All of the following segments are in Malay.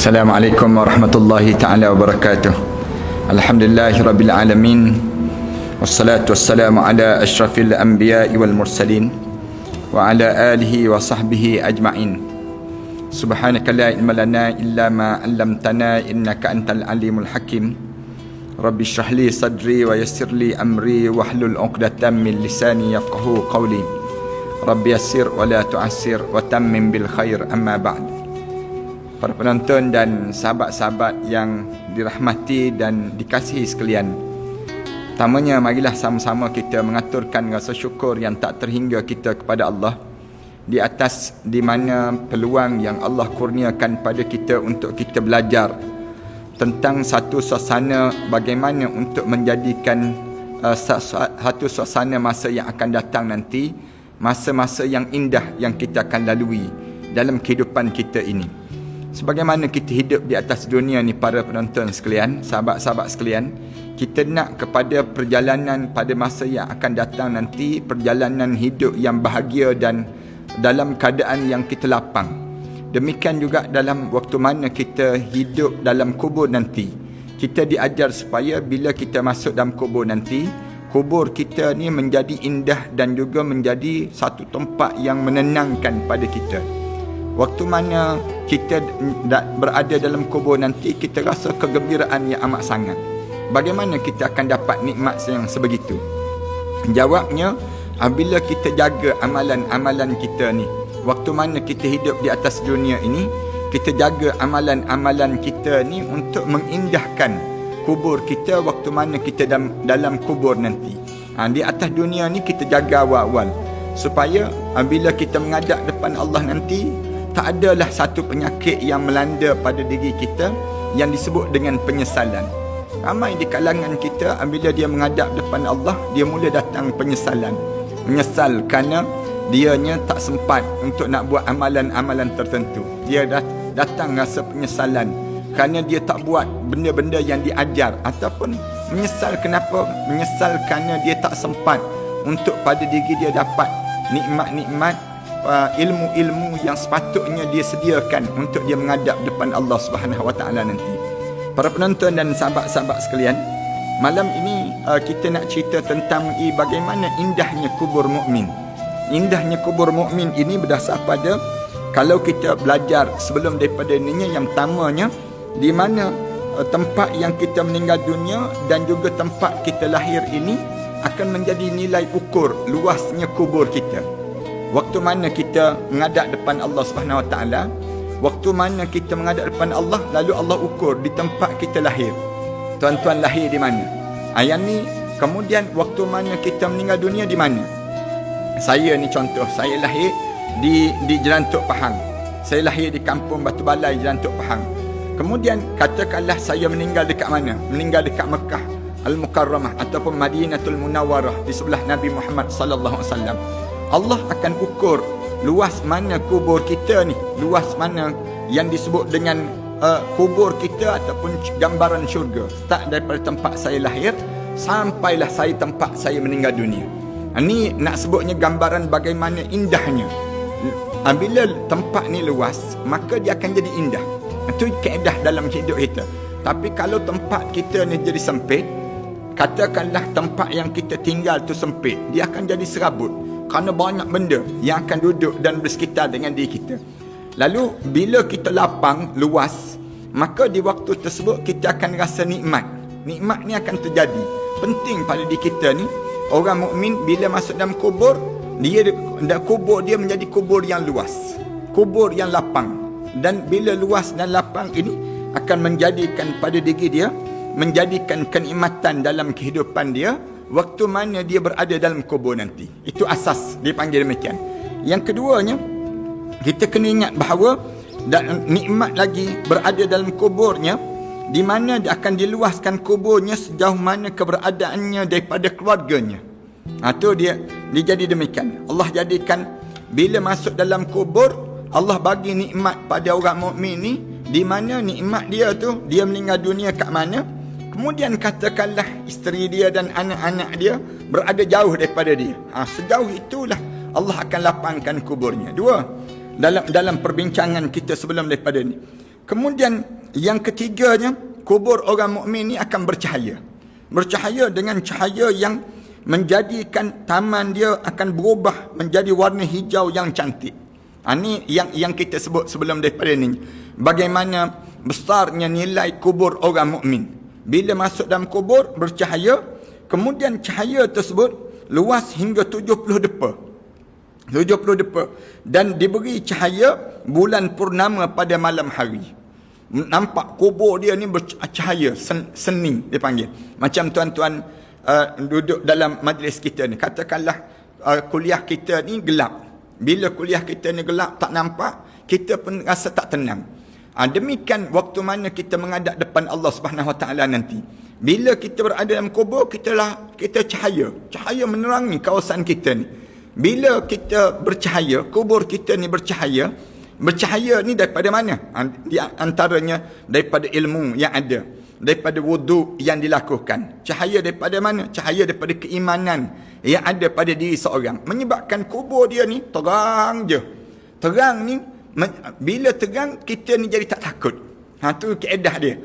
Assalamualaikum warahmatullahi ta'ala wabarakatuh. Alhamdulillahirabbil alamin. Wassalatu wassalamu ala asyrafil anbiya'i wal mursalin wa ala alihi wa sahbihi ajma'in. Subhanaka la ilma lana illa ma 'allamtana innaka antal alimul hakim. Rabbi shrah li sadri wa yassir li amri wahlul 'uqdatam min lisani yafqahu qawli. Rabbi yassir wa la tu'assir wa tammim bil khair, amma ba'd. Para penonton dan sahabat-sahabat yang dirahmati dan dikasihi sekalian, pertamanya marilah sama-sama kita mengaturkan rasa syukur yang tak terhingga kita kepada Allah di atas di mana peluang yang Allah kurniakan pada kita untuk kita belajar tentang satu suasana bagaimana untuk menjadikan satu suasana masa yang akan datang nanti, masa-masa yang indah yang kita akan lalui dalam kehidupan kita ini. Sebagaimana kita hidup di atas dunia ni, para penonton sekalian, sahabat-sahabat sekalian, kita nak kepada perjalanan pada masa yang akan datang nanti, perjalanan hidup yang bahagia dan dalam keadaan yang kita lapang. Demikian juga dalam waktu mana kita hidup dalam kubur nanti, kita diajar supaya bila kita masuk dalam kubur nanti, kubur kita ni menjadi indah dan juga menjadi satu tempat yang menenangkan pada kita. Waktu mana kita berada dalam kubur nanti, kita rasa kegembiraan yang amat sangat. Bagaimana kita akan dapat nikmat yang sebegitu? Jawabnya, apabila kita jaga amalan-amalan kita ni. Waktu mana kita hidup di atas dunia ini, kita jaga amalan-amalan kita ni untuk mengindahkan kubur kita waktu mana kita dalam kubur nanti. Di atas dunia ni kita jaga awal-awal, supaya apabila kita menghadap depan Allah nanti, tak adalah satu penyakit yang melanda pada diri kita yang disebut dengan penyesalan. Ramai di kalangan kita, apabila dia menghadap depan Allah, dia mula datang penyesalan. Menyesal kerana dianya tak sempat untuk nak buat amalan-amalan tertentu. Dia datang rasa penyesalan kerana dia tak buat benda-benda yang diajar, ataupun menyesal kenapa? Menyesal kerana dia tak sempat untuk pada diri dia dapat nikmat-nikmat ilmu-ilmu yang sepatutnya dia sediakan untuk dia menghadap depan Allah Subhanahu Wa Taala nanti. Para penonton dan sahabat-sahabat sekalian, malam ini kita nak cerita tentang bagaimana indahnya kubur mukmin. Indahnya kubur mukmin ini berdasar pada, kalau kita belajar sebelum daripada ininya, yang pertamanya di mana tempat yang kita meninggal dunia dan juga tempat kita lahir ini akan menjadi nilai ukur luasnya kubur kita. Waktu mana kita menghadap depan Allah Subhanahu Wa Taala, waktu mana kita menghadap depan Allah, lalu Allah ukur di tempat kita lahir. Tuan-tuan lahir di mana? Yang ni, kemudian waktu mana kita meninggal dunia di mana? Saya ni contoh, saya lahir di Jerantuk Pahang. Saya lahir di kampung Batu Balai, Jerantuk Pahang. Kemudian katakanlah saya meninggal dekat mana? Meninggal dekat Mekah Al-Mukarramah ataupun Madinatul Munawwarah di sebelah Nabi Muhammad sallallahu alaihi wasallam. Allah akan ukur luas mana kubur kita ni, luas mana yang disebut dengan kubur kita ataupun gambaran syurga. Start daripada tempat saya lahir sampailah saya tempat saya meninggal dunia. Ini nak sebutnya gambaran bagaimana indahnya. Bila tempat ni luas, maka dia akan jadi indah. Itu kaedah dalam hidup kita. Tapi kalau tempat kita ni jadi sempit, katakanlah tempat yang kita tinggal tu sempit, dia akan jadi serabut. Kerana banyak benda yang akan duduk dan bersekitar dengan diri kita. Lalu bila kita lapang, luas, maka di waktu tersebut kita akan rasa nikmat. Nikmat ni akan terjadi. Penting pada diri kita ni, orang mukmin bila masuk dalam kubur, kubur dia menjadi kubur yang luas, kubur yang lapang. Dan bila luas dan lapang ini akan menjadikan pada diri dia, menjadikan kenikmatan dalam kehidupan dia waktu mana dia berada dalam kubur nanti. Itu asas dipanggil demikian. Yang keduanya, kita kena ingat bahawa nikmat lagi berada dalam kuburnya, di mana dia akan diluaskan kuburnya sejauh mana keberadaannya daripada keluarganya. Itu dia jadi demikian. Allah jadikan bila masuk dalam kubur, Allah bagi nikmat pada orang mukmin ni, di mana nikmat dia tu, dia meninggal dunia kat mana, kemudian katakanlah isteri dia dan anak-anak dia berada jauh daripada dia. Sejauh itulah Allah akan lapangkan kuburnya. Dua, dalam perbincangan kita sebelum daripada ni, Kemudian yang ketiganya, kubur orang mukmin ni akan bercahaya. Bercahaya dengan cahaya yang menjadikan taman dia akan berubah menjadi warna hijau yang cantik. Ini yang kita sebut sebelum daripada ni. Bagaimana besarnya nilai kubur orang mukmin. Bila masuk dalam kubur bercahaya, kemudian cahaya tersebut luas hingga 70 depa. 70 depa dan diberi cahaya bulan purnama pada malam hari. Nampak kubur dia ni bercahaya, seni dia panggil. Macam tuan-tuan duduk dalam majlis kita ni, katakanlah kuliah kita ni gelap. Bila kuliah kita ni gelap, tak nampak, kita pun rasa tak tenang. Demikian waktu mana kita menghadap depan Allah Subhanahu Wa Taala nanti. Bila kita berada dalam kubur, kita cahaya menerangi kawasan kita ni. Bila kita bercahaya, kubur kita ni bercahaya ni daripada mana? Di antaranya daripada ilmu yang ada, daripada wuduk yang dilakukan. Cahaya daripada mana? Cahaya daripada keimanan yang ada pada diri seorang. Menyebabkan kubur dia ni terang je. Terang ni, bila terang, kita ni jadi tak takut. Tu keedah dia.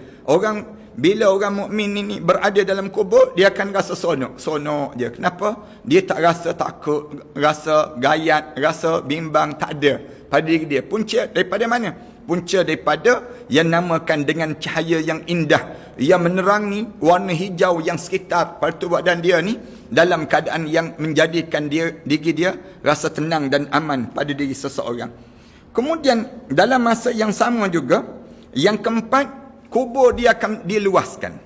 Bila orang mukmin ni berada dalam kubur, dia akan rasa sonok je. Kenapa? Dia tak rasa takut, rasa gayat, rasa bimbang, tak ada pada diri dia. Punca daripada mana? Punca daripada yang namakan dengan cahaya yang indah, yang menerangi warna hijau yang sekitar pada tubuh badan dia ni, dalam keadaan yang menjadikan diri dia rasa tenang dan aman pada diri seseorang. Kemudian dalam masa yang sama juga, yang keempat, kubur dia akan diluaskan.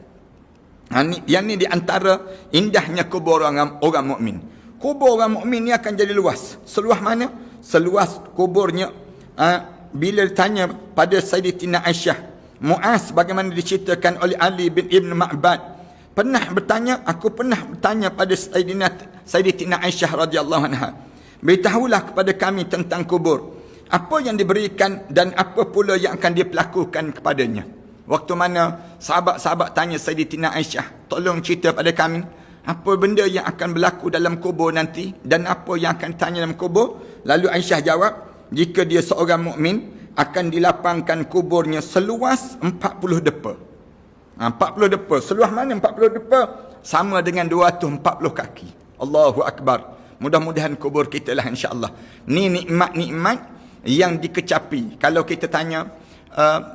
Yang ni di antara indahnya kubur orang mukmin. Kubur orang mukmin ni akan jadi luas. Seluas mana? Seluas kuburnya bila ditanya pada Sayyidatina Aisyah, Muaz bagaimana diceritakan oleh Ali bin Ibn Ma'bad, aku pernah bertanya pada Sayyidatina Aisyah radhiyallahu anha, beritahulah kepada kami tentang kubur, apa yang diberikan dan apa pula yang akan diperlakukan kepadanya. Waktu mana sahabat-sahabat tanya Sayyidatina Aisyah, tolong cerita pada kami apa benda yang akan berlaku dalam kubur nanti dan apa yang akan ditanya dalam kubur. Lalu Aisyah jawab, jika dia seorang mukmin, akan dilapangkan kuburnya seluas 40 depa. 40 depa. Seluas mana 40 depa? Sama dengan 240 kaki. Allahu Akbar. Mudah-mudahan kubur kita lah insya-Allah. Ni nikmat-nikmat yang dikecapi. Kalau kita tanya,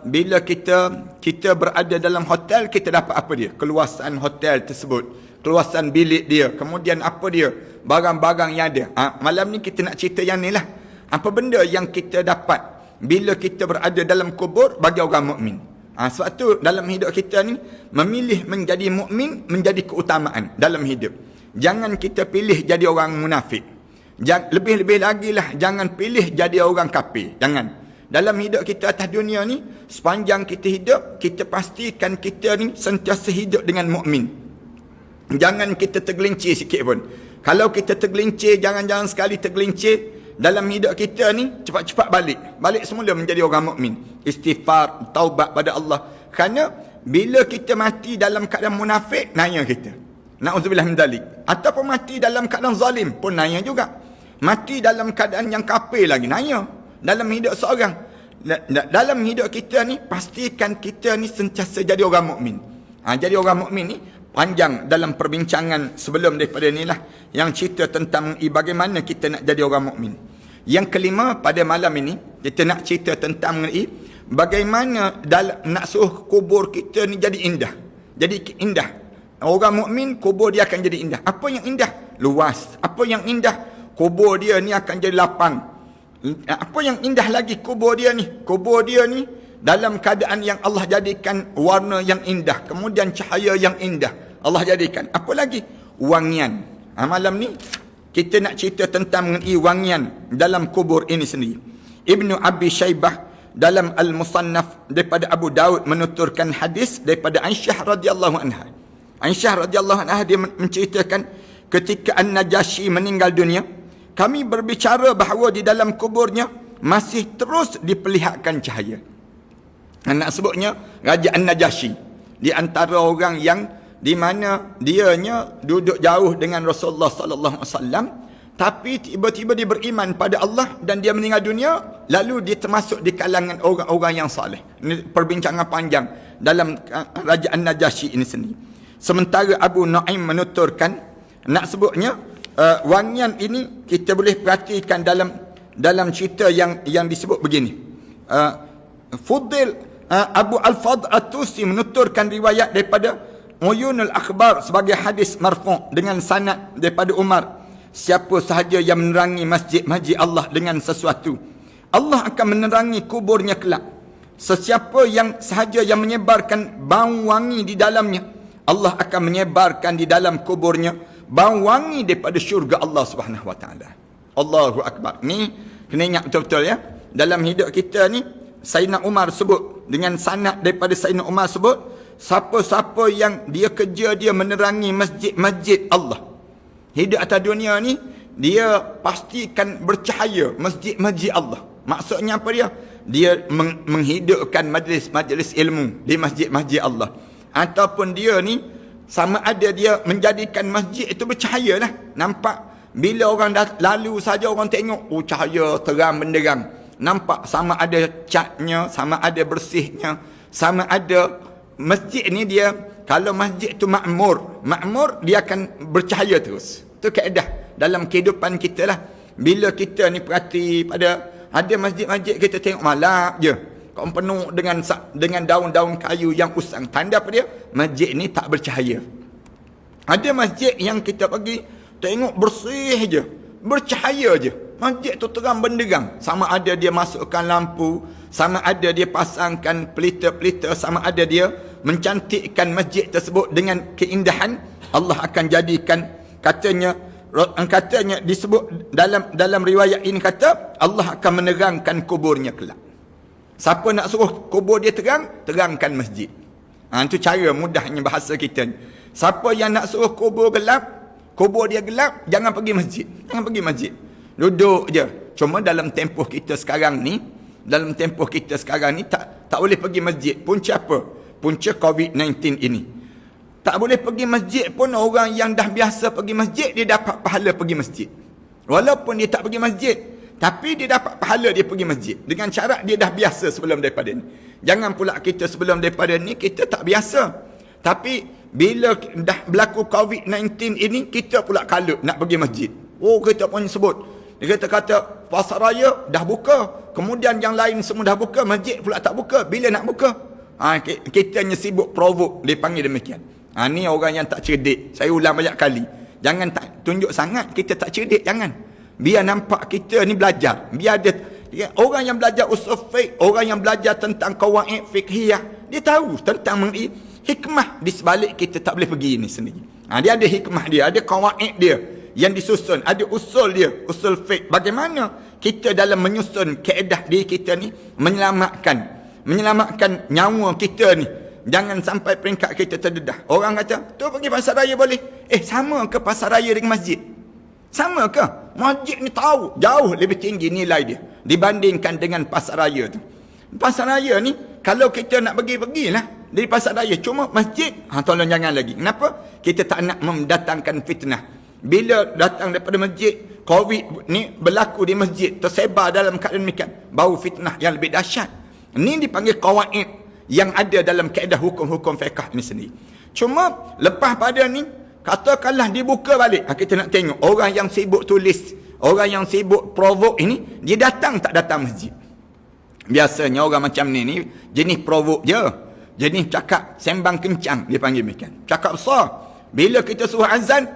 bila kita berada dalam hotel, kita dapat apa dia? Keluasan hotel tersebut, keluasan bilik dia, kemudian apa dia? Barang-barang yang ada. Malam ni kita nak cerita yang ni lah. Apa benda yang kita dapat bila kita berada dalam kubur bagi orang mukmin. Sebab tu dalam hidup kita ni, memilih menjadi mukmin menjadi keutamaan dalam hidup. Jangan kita pilih jadi orang munafik. Lebih-lebih lagi lah, jangan pilih jadi orang kafir. Jangan. Dalam hidup kita atas dunia ni, sepanjang kita hidup, kita pastikan kita ni sentiasa hidup dengan mukmin. Jangan kita tergelincir sikit pun. Kalau kita tergelincir, jangan-jangan sekali tergelincir dalam hidup kita ni, cepat-cepat balik semula menjadi orang mukmin. Istighfar, taubat pada Allah. Kerana bila kita mati dalam keadaan munafik, naya kita. Na'udzubillah min dzalik. Ataupun mati dalam keadaan zalim pun naya juga. Mati dalam keadaan yang kafir lagi naya. Dalam hidup seorang, dalam hidup kita ni, pastikan kita ni sentiasa jadi orang mukmin. Jadi orang mukmin ni panjang dalam perbincangan sebelum daripada ni lah, yang cerita tentang bagaimana kita nak jadi orang mukmin. Yang kelima pada malam ini, kita nak cerita tentang bagaimana nak suruh kubur kita ni jadi indah. Jadi indah. Orang mukmin, kubur dia akan jadi indah. Apa yang indah? Luas. Apa yang indah? Kubur dia ni akan jadi lapang. Apa yang indah lagi kubur dia ni? Kubur dia ni dalam keadaan yang Allah jadikan warna yang indah, kemudian cahaya yang indah Allah jadikan. Apa lagi? Wangian. Malam ni kita nak cerita tentang mengenai wangian dalam kubur ini sendiri. Ibnu Abi Syaibah dalam Al-Musannaf daripada Abu Daud menuturkan hadis daripada Aisyah radhiyallahu anha. Aisyah radhiyallahu anha dia menceritakan ketika An-Najasyi meninggal dunia, kami berbicara bahawa di dalam kuburnya masih terus diperlihatkan cahaya. Nak sebutnya Raja An-Najasyi, di antara orang yang di mana dianya duduk jauh dengan Rasulullah sallallahu alaihi wasallam, tapi tiba-tiba dia beriman pada Allah dan dia meninggal dunia, lalu dia termasuk di kalangan orang-orang yang saleh. Ini perbincangan panjang dalam kerajaan Najasyi ini sendiri. Sementara Abu Nu'aim menuturkan, nak sebutnya wangian ini kita boleh perhatikan dalam cerita yang disebut begini. Fudail Abu Al-Fadl At-Tusi menuturkan riwayat daripada Uyunul Akhbar sebagai hadis marfu' dengan sanad daripada Umar. Siapa sahaja yang menerangi masjid Allah dengan sesuatu, Allah akan menerangi kuburnya kelak. Sesiapa yang sahaja yang menyebarkan bau wangi di dalamnya, Allah akan menyebarkan di dalam kuburnya bau wangi daripada syurga Allah Subhanahu Wa Taala. Allahu Akbar. Ni kena ingat betul-betul ya. Dalam hidup kita ni, Sayyidina Umar sebut dengan sanad daripada Sayyidina Umar sebut, siapa-siapa yang dia kerja dia menerangi masjid-masjid Allah, hidup atas dunia ni, dia pastikan bercahaya masjid-masjid Allah. Maksudnya apa dia? Dia menghidupkan majlis-majlis ilmu di masjid-masjid Allah. Ataupun dia ni, sama ada dia menjadikan masjid itu bercahaya lah. Nampak bila orang lalu saja orang tengok, oh cahaya terang benderang. Nampak sama ada catnya, sama ada bersihnya, sama ada masjid ni dia, kalau masjid tu makmur dia akan bercahaya terus. Itu kaedah dalam kehidupan kita lah. Bila kita ni perhati pada ada masjid-masjid kita tengok malap je, kau penuh dengan daun-daun kayu yang usang. Tanda apa dia? Masjid ni tak bercahaya. Ada masjid yang kita pergi tengok bersih je, bercahaya je. Masjid tu terang benderang. Sama ada dia masukkan lampu, sama ada dia pasangkan pelita-pelita, sama ada dia mencantikkan masjid tersebut dengan keindahan. Allah akan jadikan, katanya disebut dalam riwayat ini, kata Allah akan menerangkan kuburnya kelak. Siapa nak suruh kubur dia terangkan masjid. Itu cara mudahnya bahasa kita. Siapa yang nak suruh kubur dia gelap, jangan pergi masjid. Duduk je. Cuma dalam tempoh kita sekarang ni tak boleh pergi masjid. Punca apa? Punca COVID-19 ini. Tak boleh pergi masjid pun, orang yang dah biasa pergi masjid, dia dapat pahala pergi masjid. Walaupun dia tak pergi masjid, tapi dia dapat pahala dia pergi masjid. Dengan cara dia dah biasa sebelum daripada ni. Jangan pula kita sebelum daripada ni, kita tak biasa. Tapi bila dah berlaku COVID-19 ini, kita pula kalut nak pergi masjid. Oh, kita pun sebut. Dia kata pasar raya dah buka. Kemudian yang lain semua dah buka, masjid pula tak buka. Bila nak buka? Kita hanya sibuk provok, dia panggil demikian. Ni orang yang tak cerdik. Saya ulang banyak kali. Jangan tak tunjuk sangat kita tak cerdik, jangan. Biar nampak kita ni belajar. Biar ada orang yang belajar usul fiqh, orang yang belajar tentang qawaid fiqhiyah, dia tahu tentang hikmah di sebalik kita tak boleh pergi ni sendiri. Dia ada hikmah dia, ada qawaid dia yang disusun, ada usul dia, usul fiqh. Bagaimana kita dalam menyusun kaedah diri kita ni menyelamatkan nyawa kita ni. Jangan sampai peringkat kita terdedah. Orang kata, tu pergi pasar raya boleh. Sama ke pasar raya dengan masjid? Sama ke? Masjid ni tahu jauh lebih tinggi nilai dia dibandingkan dengan pasar raya tu. Pasar raya ni, kalau kita nak pergilah dari pasar raya. Cuma masjid, tolong jangan lagi. Kenapa? Kita tak nak mendatangkan fitnah. Bila datang daripada masjid, COVID ni berlaku di masjid, tersebar dalam keadaan demikian, bau fitnah yang lebih dahsyat. Ini dipanggil qawaid yang ada dalam kaedah hukum-hukum fiqh ni sendiri. Cuma lepas pada ni, katakanlah dibuka balik, kita nak tengok orang yang sibuk tulis, orang yang sibuk provok ini, dia datang tak datang masjid. Biasanya orang macam ni jenis provok je, jenis cakap sembang kencang, dia panggil demikian, cakap besar. Bila kita suruh azan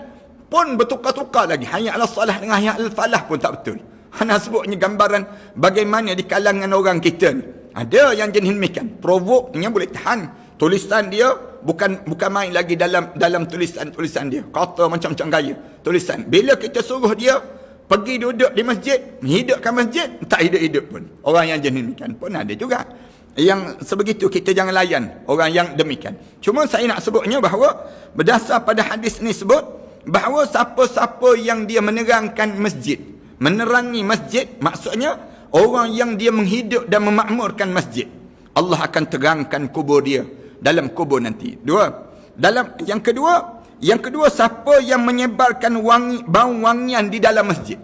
pun bertukar-tukar lagi, hayya ala salah dengan hayya al falah pun tak betul. Nak sebutnya gambaran bagaimana di kalangan orang kita ni. Ada yang jenis demikian, provoknya boleh tahan. Tulisan dia bukan main lagi dalam tulisan dia. Kata macam-macam gaya tulisan. Bila kita suruh dia pergi duduk di masjid, hidupkan masjid, tak hidup-hidup pun. Orang yang jenis demikian pun ada juga. Yang sebegitu kita jangan layan orang yang demikian. Cuma saya nak sebutnya bahawa berdasar pada hadis ni sebut bahawa siapa-siapa yang dia menerangkan masjid, menerangi masjid, maksudnya orang yang dia menghidup dan memakmurkan masjid, Allah akan terangkan kubur dia dalam kubur nanti. Yang kedua, Yang kedua, siapa yang menyebarkan bau wangian di dalam masjid.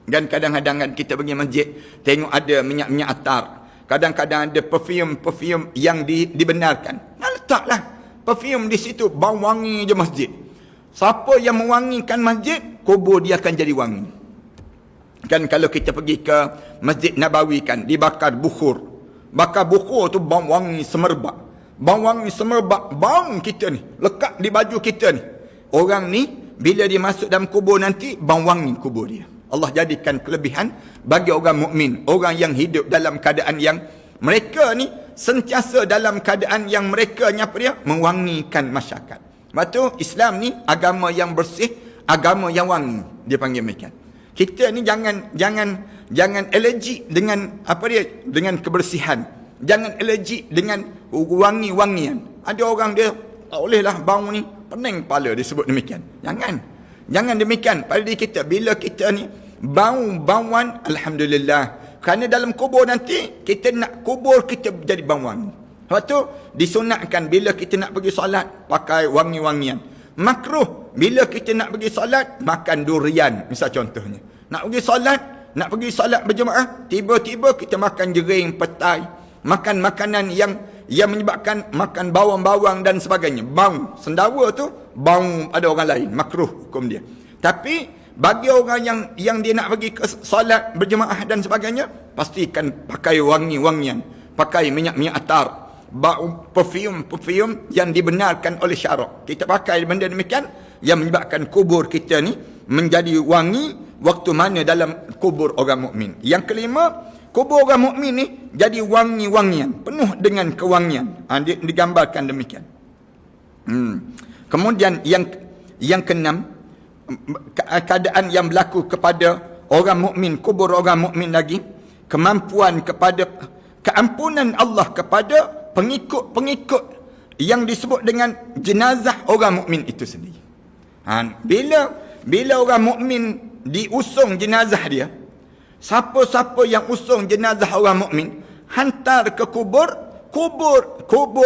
Dan kadang-kadang kan kita pergi masjid, tengok ada minyak-minyak atar. Kadang-kadang ada perfume yang dibenarkan. Letaklah perfume di situ, bau wangi je masjid. Siapa yang mewangikan masjid, kubur dia akan jadi wangi. Kan kalau kita pergi ke Masjid Nabawi kan, dibakar bukhur. Bakar bukhur tu bau wangi semerbak. Bau wangi semerbak, bau kita ni, lekat di baju kita ni. Orang ni, bila dia masuk dalam kubur nanti, bau wangi kubur dia. Allah jadikan kelebihan bagi orang mukmin, orang yang hidup dalam keadaan yang mereka ni sentiasa dalam keadaan yang mereka mewangikan masyarakat. Sebab tu Islam ni agama yang bersih, agama yang wangi, dia panggil mereka. Kita ni jangan alergi dengan dengan kebersihan. Jangan alergi dengan wangi-wangian. Ada orang dia tak bolehlah bau ni, pening kepala disebut demikian. Jangan demikian pada diri kita. Bila kita ni bau-bauan, alhamdulillah. Kerana dalam kubur nanti kita nak kubur kita jadi bau wangi. Sebab tu disunatkan bila kita nak pergi solat pakai wangi-wangian. Makruh bila kita nak pergi solat makan durian, misal contohnya. Nak pergi solat berjemaah, tiba-tiba kita makan jering, petai, makan makanan yang menyebabkan makan bawang-bawang dan sebagainya. Bau sendawa tu bau pada orang lain, makruh hukum dia. Tapi bagi orang yang dia nak pergi ke solat berjemaah dan sebagainya, pastikan pakai wangi-wangian, pakai minyak-minyak atar, bau perfume yang dibenarkan oleh syarak. Kita pakai benda demikian yang menyebabkan kubur kita ni menjadi wangi waktu mana dalam kubur orang mukmin. Yang kelima, kubur orang mukmin ni jadi wangi-wangian, penuh dengan kewangian. Digambarkan demikian. Kemudian yang keenam, keadaan yang berlaku kepada orang mukmin, kubur orang mukmin lagi, kemampuan kepada keampunan Allah kepada pengikut-pengikut yang disebut dengan jenazah orang mukmin itu sendiri. Bila orang mukmin diusung jenazah dia, siapa-siapa yang usung jenazah orang mukmin hantar ke kubur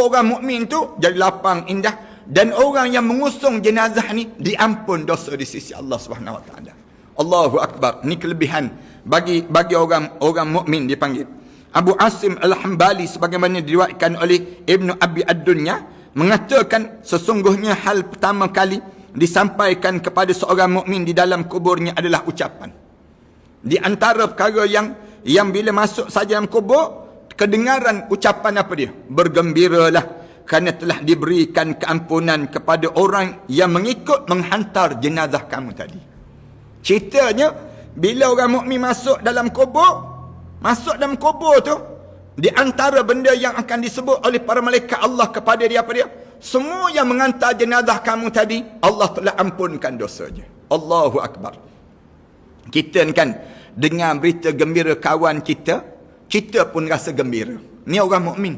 orang mukmin tu jadi lapang indah, dan orang yang mengusung jenazah ni diampun dosa di sisi Allah Subhanahu Wa Taala. Allahu Akbar. Ni kelebihan bagi orang mukmin dipanggil. Abu Asim Al-Hambali sebagaimana diriwayatkan oleh Ibnu Abi Ad-Dunya mengatakan sesungguhnya hal pertama kali disampaikan kepada seorang mukmin di dalam kuburnya adalah ucapan. Di antara perkara yang bila masuk saja dalam kubur, kedengaran ucapan apa dia? Bergembiralah kerana telah diberikan keampunan kepada orang yang menghantar jenazah kamu tadi. Ceritanya bila orang mukmin masuk dalam kubur tu, di antara benda yang akan disebut oleh para malaikat Allah kepada dia apa dia? Semua yang mengantar jenazah kamu tadi, Allah telah ampunkan dosanya. Allahu Akbar. Kita kan dengar berita gembira kawan kita pun rasa gembira. Ni orang mukmin.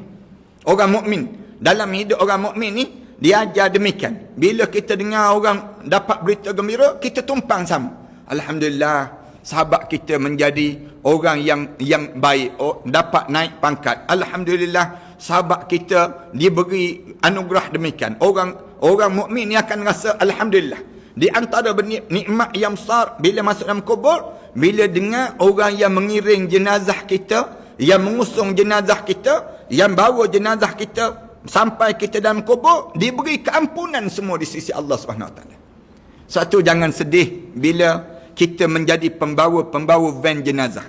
Orang mukmin. Dalam hidup orang mukmin ni, dia ajar demikian. Bila kita dengar orang dapat berita gembira, kita tumpang sama. Alhamdulillah, sahabat kita menjadi orang yang baik, dapat naik pangkat. Alhamdulillah, sahabat kita diberi anugerah demikian. Orang mukmin ni akan rasa alhamdulillah. Di antara nikmat yang besar bila masuk dalam kubur, bila dengar orang yang mengiring jenazah kita, yang mengusung jenazah kita, yang bawa jenazah kita sampai kita dalam kubur, diberi keampunan semua di sisi Allah SWT. Satu, jangan sedih bila kita menjadi pembawa van jenazah.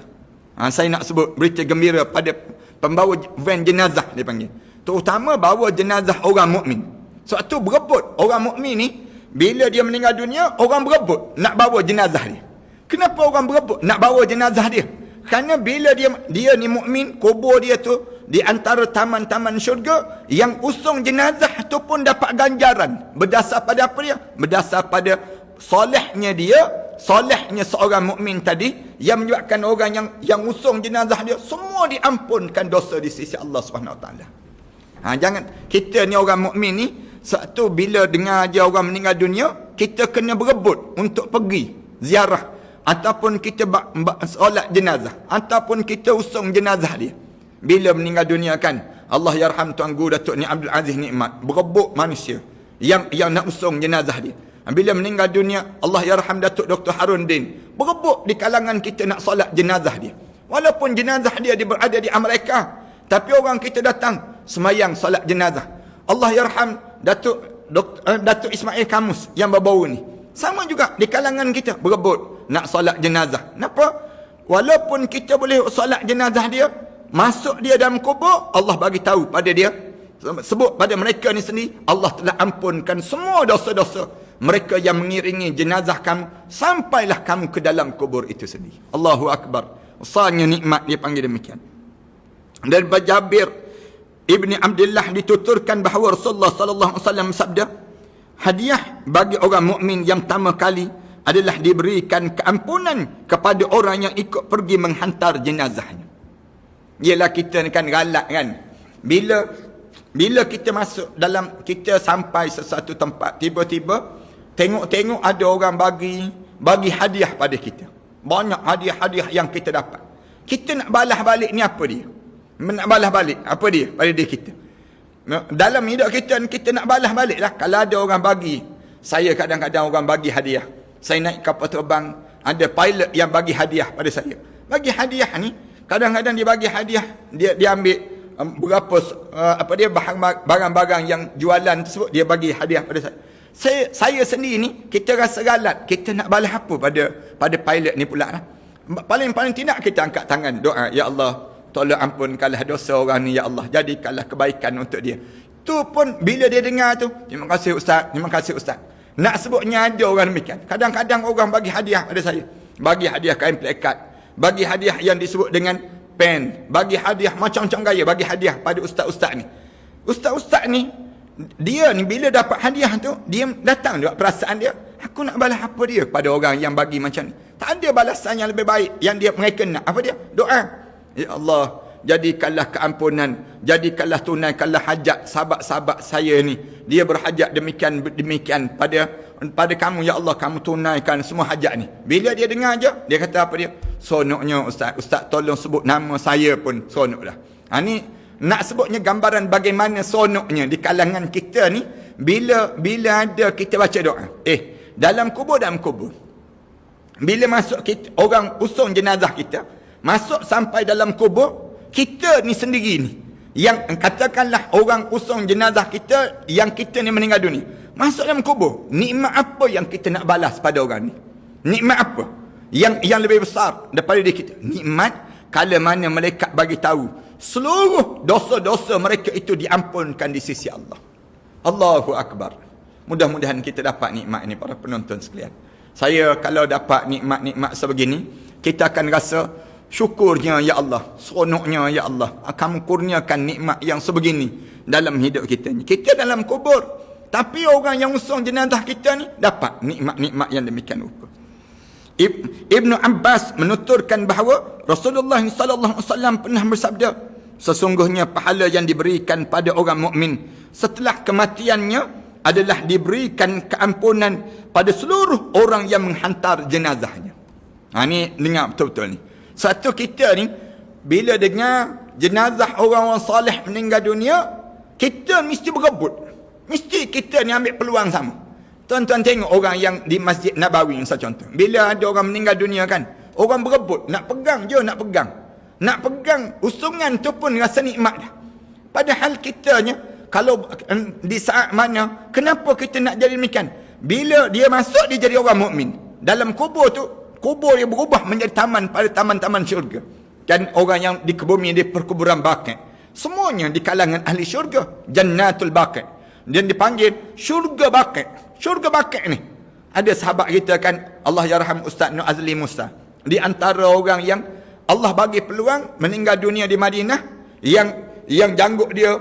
Saya nak sebut berita gembira pada pembawa van jenazah dia panggil. Terutama bawa jenazah orang mukmin. Sebab tu berebut. Orang mukmin ni bila dia meninggal dunia, orang berebut nak bawa jenazah dia. Kenapa orang berebut nak bawa jenazah dia? Kerana bila dia ni mukmin, kubur dia tu di antara taman-taman syurga, yang usung jenazah tu pun dapat ganjaran. Berdasar pada apa dia? Berdasar pada solehnya dia, solehnya seorang mukmin tadi, yang menyebabkan orang yang usung jenazah dia semua diampunkan dosa di sisi Allah Subhanahu Wa Taala. Jangan kita ni orang mukmin ni, satu bila dengar aja orang meninggal dunia, kita kena berebut untuk pergi ziarah, ataupun kita solat jenazah, ataupun kita usung jenazah dia. Bila meninggal dunia kan, Allah yarham Tuan Guru Datuk Ni Abdul Aziz Nikmat, berebut manusia. yang nak usung jenazah dia. Bila meninggal dunia, Allah yarham Datuk Dr. Harun Din, berebut di kalangan kita nak solat jenazah dia. Walaupun jenazah dia berada di Amerika, tapi orang kita datang semayang solat jenazah. Allah yarham Datuk Ismail Kamus yang baru-baru ni, sama juga di kalangan kita berebut nak solat jenazah. Kenapa? Walaupun kita boleh solat jenazah dia, masuk dia dalam kubur, Allah bagi tahu pada dia, sebut pada mereka ni sendiri, Allah telah ampunkan semua dosa-dosa mereka yang mengiringi jenazah kamu sampailah kamu ke dalam kubur itu sendiri. Allahu Akbar. Besarnya nikmat dia panggil demikian. Dan Jabir Ibni Abdullah dituturkan bahawa Rasulullah sallallahu alaihi wasallam sabda, hadiah bagi orang mukmin yang pertama kali adalah diberikan keampunan kepada orang yang ikut pergi menghantar jenazahnya. Ialah kita kan galak kan, bila kita masuk dalam, kita sampai sesuatu tempat, tiba-tiba tengok ada orang bagi hadiah pada kita. Banyak hadiah-hadiah yang kita dapat. Kita nak balas balik ni apa dia? Nak balas balik apa dia pada diri kita? Dalam hidup kita nak balas balik lah. Kalau ada orang bagi, saya kadang-kadang orang bagi hadiah. Saya naik kapal terbang, ada pilot yang bagi hadiah pada saya. Bagi hadiah ni, kadang-kadang dia bagi hadiah, dia ambil berapa barang-barang yang jualan tersebut, dia bagi hadiah pada saya. Saya sendiri ni, kita rasa galat, kita nak balas apa pada pilot ni pula lah. Paling tidak kita angkat tangan doa, ya Allah, tolong ampunkanlah dosa orang ni, ya Allah, jadikanlah kebaikan untuk dia. Tu pun bila dia dengar tu, terima kasih Ustaz, terima kasih Ustaz. Nak sebutnya ada orang demikian. Kadang-kadang orang bagi hadiah pada saya, bagi hadiah kain plekat, bagi hadiah yang disebut dengan pen, bagi hadiah macam-macam gaya, bagi hadiah pada ustaz-ustaz ni. Ustaz-ustaz ni, dia ni bila dapat hadiah tu, dia datang juga perasaan dia, aku nak balas apa dia pada orang yang bagi macam ni. Tak ada balasan yang lebih baik yang mereka nak. Apa dia? Doa. Ya Allah, jadikanlah keampunan, jadikanlah tunaikanlah hajat sahabat-sahabat saya ni. Dia berhajat demikian pada kamu, ya Allah, kamu tunaikan semua hajat ni. Bila dia dengar je, dia kata apa dia? Sonoknya Ustaz tolong sebut nama saya pun sonok dah. Ni nak sebutnya gambaran bagaimana sonoknya di kalangan kita ni, bila ada kita baca doa. Dalam kubur, bila masuk kita, orang usung jenazah kita, masuk sampai dalam kubur, kita ni sendiri ni, yang katakanlah orang usung jenazah kita, yang kita ni meninggal dunia, masuk dalam kubur, nikmat apa yang kita nak balas pada orang ni? Nikmat apa yang lebih besar daripada diri kita? Nikmat kala mana malaikat bagi tahu seluruh dosa-dosa mereka itu diampunkan di sisi Allah. Allahu Akbar. Mudah-mudahan kita dapat nikmat ini, para penonton sekalian. Saya kalau dapat nikmat-nikmat sebegini, kita akan rasa syukurnya, ya Allah, seronoknya, ya Allah, kamu kurniakan nikmat yang sebegini dalam hidup kita ni. Kita dalam kubur, tapi orang yang usung jenazah kita ni dapat nikmat-nikmat yang demikian rupa. Ibnu Abbas menuturkan bahawa Rasulullah sallallahu alaihi wasallam pernah bersabda, sesungguhnya pahala yang diberikan pada orang mukmin setelah kematiannya adalah diberikan keampunan pada seluruh orang yang menghantar jenazahnya. Ni dengar betul-betul ni. Satu kita ni, bila dengar jenazah orang-orang soleh meninggal dunia, kita mesti berebut. Mesti kita ni ambil peluang sama. Tuan-tuan tengok orang yang di Masjid Nabawi, misalnya contoh. Bila ada orang meninggal dunia kan, orang berebut, nak pegang je, nak pegang. Nak pegang usungan tu pun rasa nikmat dah. Padahal kitanya, kalau di saat mana, kenapa kita nak jadi demikian? Bila dia masuk, dia jadi orang mukmin. Dalam kubur tu, kubur dia berubah menjadi taman pada taman-taman syurga. Dan orang yang di bumi, di perkuburan Baqi', semuanya di kalangan ahli syurga. Jannatul Baqi'. Dan dipanggil syurga Baqi'. Syurga Baqi' ni, ada sahabat kita kan, Allah yarham Ustaz Nur Azli Musa, di antara orang yang Allah bagi peluang meninggal dunia di Madinah, yang janggut dia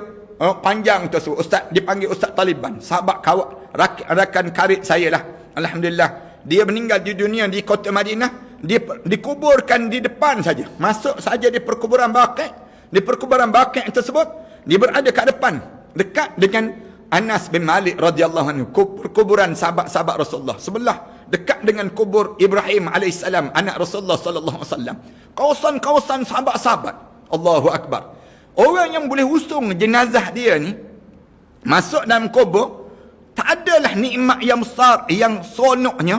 panjang tersebut, Ustaz dipanggil Ustaz Taliban, sahabat rakan karib saya lah. Alhamdulillah, dia meninggal di dunia di kota Madinah, dia dikuburkan di depan saja, masuk saja di perkuburan Baqi'. Di perkuburan Baqi' tersebut, dia berada kat depan, dekat dengan Anas bin Malik radhiyallahu anhu, kuburan sahabat-sahabat Rasulullah, sebelah dekat dengan kubur Ibrahim alaihissalam, anak Rasulullah sallallahu alaihi wasallam. Kawasan-kawasan sahabat-sahabat. Allahu Akbar. Orang yang boleh usung jenazah dia ni masuk dalam kubur, Tak adalah nikmat yang besar, yang seronoknya.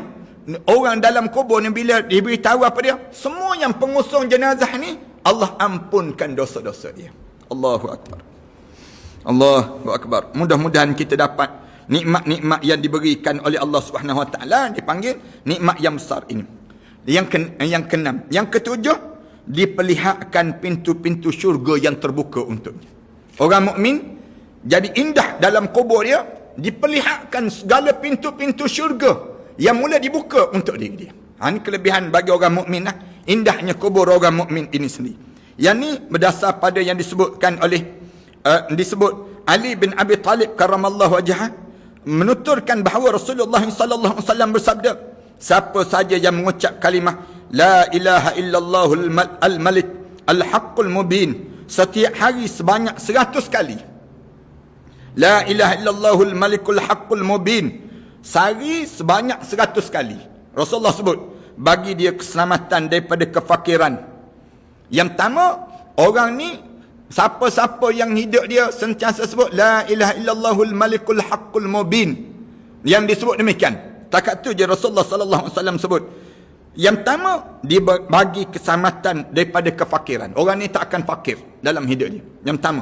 Orang dalam kubur ni bila diberitahu apa dia? Semua yang pengusung jenazah ni, Allah ampunkan dosa-dosa dia. Allahu Akbar. Allahu Akbar. Mudah-mudahan kita dapat nikmat-nikmat yang diberikan oleh Allah Subhanahu Wa Taala, dipanggil nikmat yang besar ini. Yang keenam, yang ketujuh, diperlihatkan pintu-pintu syurga yang terbuka untuknya. Orang mukmin jadi indah dalam kubur dia, diperlihatkan segala pintu-pintu syurga yang mula dibuka untuk diri dia. Ini kelebihan bagi orang mukmin lah. Indahnya kubur orang mukmin ini sendiri. Yang ni berdasar pada yang disebutkan oleh disebut Ali bin Abi Talib karramallahu wajhah, menuturkan bahawa Rasulullah sallallahu alaihi wasallam bersabda, siapa saja yang mengucap kalimah la ilaha illallahul al-malik al-haqqul mubin setiap hari sebanyak 100 kali, la ilaha illallahul malikul haqqul mubin, sehari sebanyak 100 kali, Rasulullah sebut bagi dia keselamatan daripada kefakiran. Yang pertama, orang ni siapa-siapa yang hidup dia sentiasa sebut la ilaha illallahul malikul haqqul mubin, yang disebut demikian, takat tu je Rasulullah sallallahu alaihi wasallam sebut. Yang pertama, dia bagi keselamatan daripada kefakiran. Orang ni tak akan fakir dalam hidup dia. Yang pertama,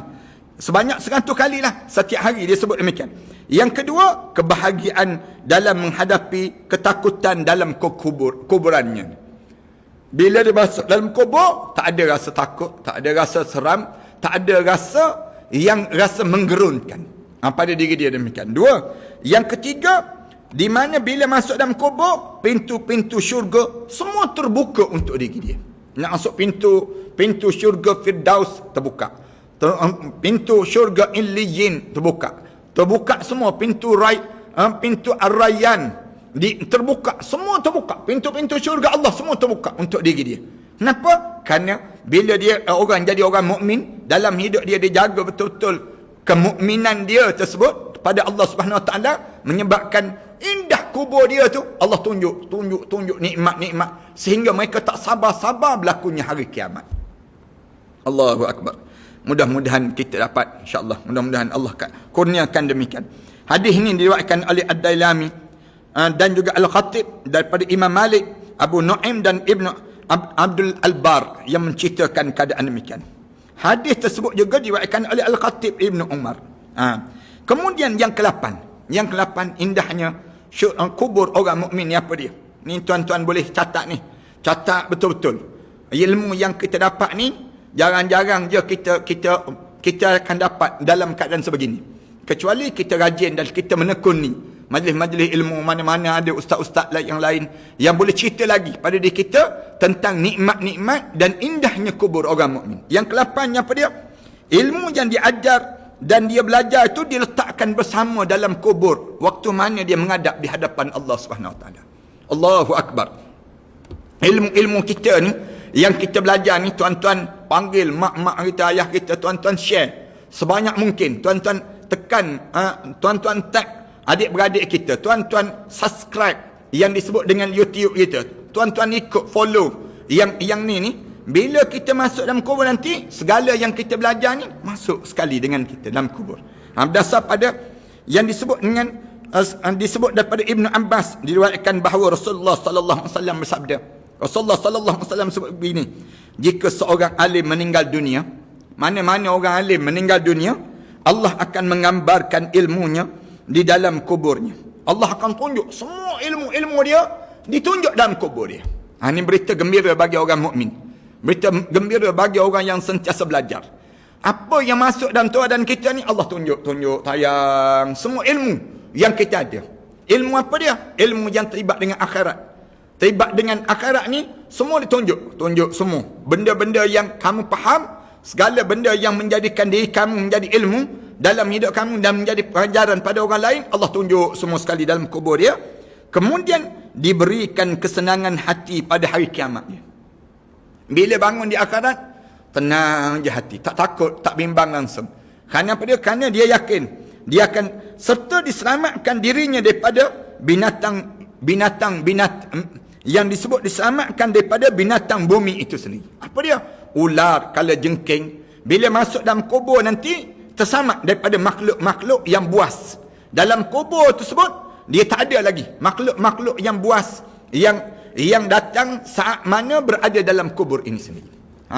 sebanyak 100 kali lah setiap hari dia sebut demikian. Yang kedua, kebahagiaan dalam menghadapi ketakutan dalam kuburannya. Bila dia masuk dalam kubur, tak ada rasa takut, tak ada rasa seram, tak ada rasa menggerunkan pada diri dia demikian. Dua. Yang ketiga, di mana bila masuk dalam kubur, pintu-pintu syurga semua terbuka untuk diri dia. Nak masuk pintu syurga Firdaus terbuka, pintu syurga Illiyin terbuka semua, pintu Ar-Rayyan terbuka, semua terbuka, pintu-pintu syurga Allah semua terbuka untuk diri dia. Kenapa? Kerana bila dia orang jadi orang mukmin, dalam hidup dia jaga betul-betul kemukminan dia tersebut pada Allah Subhanahu Wa Taala, menyebabkan indah kubur dia tu Allah tunjuk nikmat-nikmat sehingga mereka tak sabar-sabar berlakunya hari kiamat. Allahu Akbar. Mudah-mudahan kita dapat, insya-Allah, mudah-mudahan Allah kurniakan demikian. Hadis ini diriwayatkan oleh Ad-Dailami dan juga Al-Khatib daripada Imam Malik, Abu Nuaim dan Ibnu Abdul Al-Bar yang menceritakan keadaan demikian. Hadis tersebut juga diriwayatkan oleh Al-Khatib Ibnu Umar. Kemudian yang ke-8 indahnya kubur orang mukmin ni apa dia? Ni tuan-tuan boleh catat ni. Catat betul-betul. Ilmu yang kita dapat ni jarang-jarang je kita akan dapat dalam keadaan sebegini. Kecuali kita rajin dan kita menekuni majlis-majlis ilmu, mana-mana ada ustaz-ustaz yang lain yang boleh cerita lagi pada diri kita tentang nikmat-nikmat dan indahnya kubur orang mukmin. Yang ke-8 apa dia? Ilmu yang diajar dan dia belajar itu diletakkan bersama dalam kubur waktu mana dia menghadap di hadapan Allah Subhanahu Wa Taala. Allahu Akbar. Ilmu kita ni yang kita belajar ni, tuan-tuan panggil mak-mak kita, ayah kita, tuan-tuan share sebanyak mungkin. Tuan-tuan tekan, tuan-tuan tag adik-beradik kita, tuan-tuan subscribe yang disebut dengan YouTube kita, tuan-tuan ikut follow yang ni. Bila kita masuk dalam kubur nanti, segala yang kita belajar ni masuk sekali dengan kita dalam kubur. Berdasar pada yang disebut dengan disebut daripada Ibnu Abbas, diriwayatkan bahawa Rasulullah sallallahu alaihi wasallam bersabda. Rasulullah sallallahu alaihi wasallam sebut begini, jika seorang alim meninggal dunia, mana-mana orang alim meninggal dunia, Allah akan menggambarkan ilmunya di dalam kuburnya. Allah akan tunjuk semua ilmu-ilmu dia ditunjuk dalam kubur dia. Ini berita gembira bagi orang mukmin. Berita gembira bagi orang yang sentiasa belajar. Apa yang masuk dalam tuadan kita ni Allah tunjuk tayang semua ilmu yang kita ada. Ilmu apa dia? Ilmu yang terlibat dengan akhirat. Terlibat dengan akhirat ni semua ditunjuk semua. Benda-benda yang kamu faham, segala benda yang menjadikan diri kamu menjadi ilmu dalam hidup kamu dan menjadi pelajaran pada orang lain, Allah tunjuk semua sekali dalam kubur dia. Kemudian diberikan kesenangan hati pada hari kiamat dia. Bila bangun di akhirat, tenang je hati, tak takut, tak bimbang langsung. Kerana apa dia? Kerana dia yakin dia akan serta diselamatkan dirinya daripada binatang yang disebut diselamatkan daripada binatang bumi itu sendiri. Apa dia? Ular, kalajengking. Bila masuk dalam kubur nanti, terselamat daripada makhluk-makhluk yang buas, Dalam kubur tersebut, dia tak ada lagi makhluk-makhluk yang buas yang datang saat mana berada dalam kubur ini sendiri.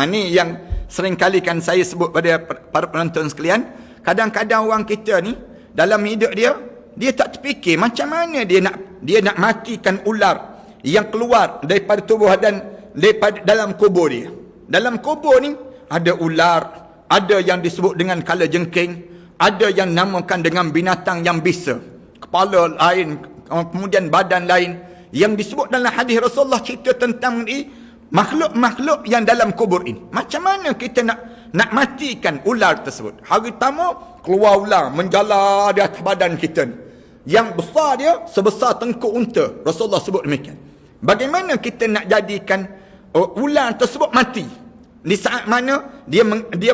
Ni yang sering kali kan saya sebut pada para penonton sekalian. Kadang-kadang orang kita ni dalam hidup dia tak terfikir macam mana dia nak matikan ular yang keluar daripada tubuh dan daripada dalam kubur dia. Dalam kubur ni ada ular, ada yang disebut dengan kala jengking, ada yang namakan dengan binatang yang bisa, kepala lain, kemudian badan lain. Yang disebut dalam hadis Rasulullah cerita tentang makhluk-makhluk yang dalam kubur ini. Macam mana kita nak matikan ular tersebut? Hari pertama keluar ular menjala di atas badan kita ni. Yang besar dia sebesar tengkuk unta. Rasulullah sebut demikian. Bagaimana kita nak jadikan ular tersebut mati di saat mana dia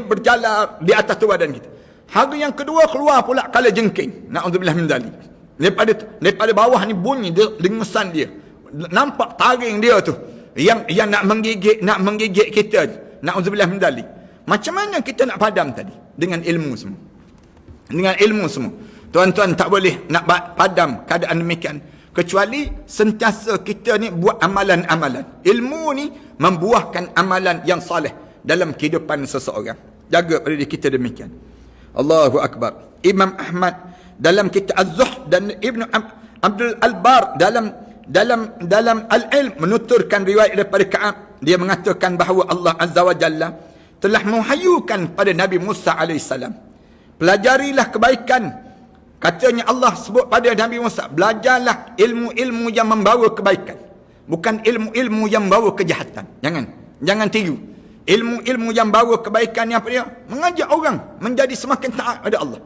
berjala di atas tu badan kita? Hari yang kedua keluar pula kala jengking. Na'udzubillah min dzalik. Daripada bawah ni bunyi dengusan dia. Nampak taring dia tu yang nak menggigit kita. Na'udzubillah min dzalik. Macam mana kita nak padam tadi? Dengan ilmu semua. Dengan ilmu semua. Tuan-tuan tak boleh nak padam keadaan demikian kecuali sentiasa kita ni buat amalan-amalan. Ilmu ni membuahkan amalan yang soleh dalam kehidupan seseorang. Jaga pada diri kita demikian. Allahu Akbar. Imam Ahmad dalam kitab Az-Zuhd dan Ibn Abdul Al-Bar dalam Al-Ilm menuturkan riwayat daripada Ka'ab. Dia mengatakan bahawa Allah Azza wa Jalla telah menghayukan pada Nabi Musa AS. Pelajarilah kebaikan. Katanya Allah sebut pada Nabi Musa, belajarlah ilmu-ilmu yang membawa kebaikan. Bukan ilmu-ilmu yang membawa kejahatan. Jangan tiru. Ilmu-ilmu yang bawa kebaikan yang apa dia? Mengajak orang menjadi semakin taat pada Allah.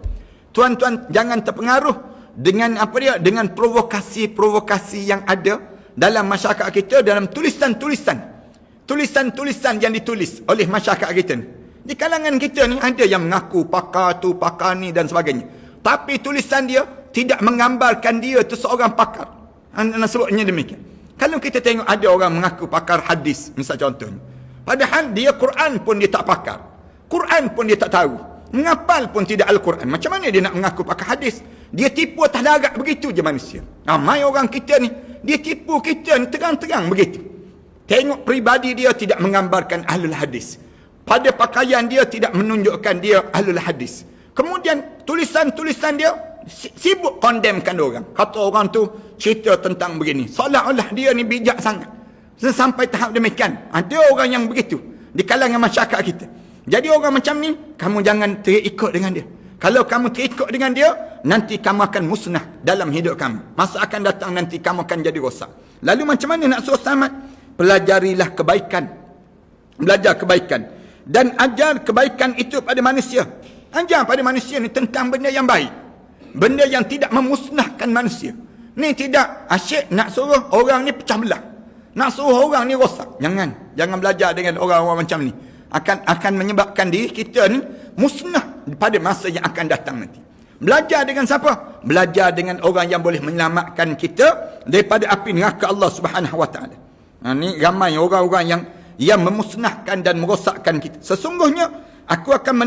Tuan-tuan jangan terpengaruh dengan apa dia? Dengan provokasi-provokasi yang ada dalam masyarakat kita, dalam tulisan-tulisan yang ditulis oleh masyarakat kita ni. Di kalangan kita ni ada yang mengaku pakar tu, pakar ni dan sebagainya. Tapi tulisan dia tidak menggambarkan dia tu seorang pakar. Anda sebutnya demikian. Kalau kita tengok ada orang mengaku pakar hadis, misal contohnya. Padahal dia Quran pun dia tak pakar. Quran pun dia tak tahu. Menghafal pun tidak Al-Quran. Macam mana dia nak mengaku pakar hadis? Dia tipu atas darat begitu je manusia. Ramai orang kita ni, dia tipu kita ni terang-terang begitu. Tengok peribadi dia tidak menggambarkan ahlul hadis. Pada pakaian dia tidak menunjukkan dia ahlul hadis. Kemudian tulisan-tulisan dia sibuk condemnkan orang. Kata orang tu cerita tentang begini. Seolah-olah dia ni bijak sangat. Sampai tahap demikian. Ada orang yang begitu di kalangan masyarakat kita. Jadi orang macam ni, kamu jangan terikut dengan dia. Kalau kamu terikut dengan dia, nanti kamu akan musnah dalam hidup kamu. Masa akan datang nanti kamu akan jadi rosak. Lalu macam mana nak suruh selamat? Pelajarilah kebaikan. Belajar kebaikan. Dan ajar kebaikan itu pada manusia. Ajar pada manusia ni tentang benda yang baik. Benda yang tidak memusnahkan manusia. Ni tidak asyik nak suruh orang ni pecah belah. Nak suruh orang ni rosak. Jangan belajar dengan orang-orang macam ni. Akan menyebabkan diri kita ni musnah pada masa yang akan datang nanti. Belajar dengan siapa? Belajar dengan orang yang boleh menyelamatkan kita daripada api neraka Allah Subhanahu Wa Taala. Ni ramai orang-orang yang memusnahkan dan merosakkan kita. Sesungguhnya aku akan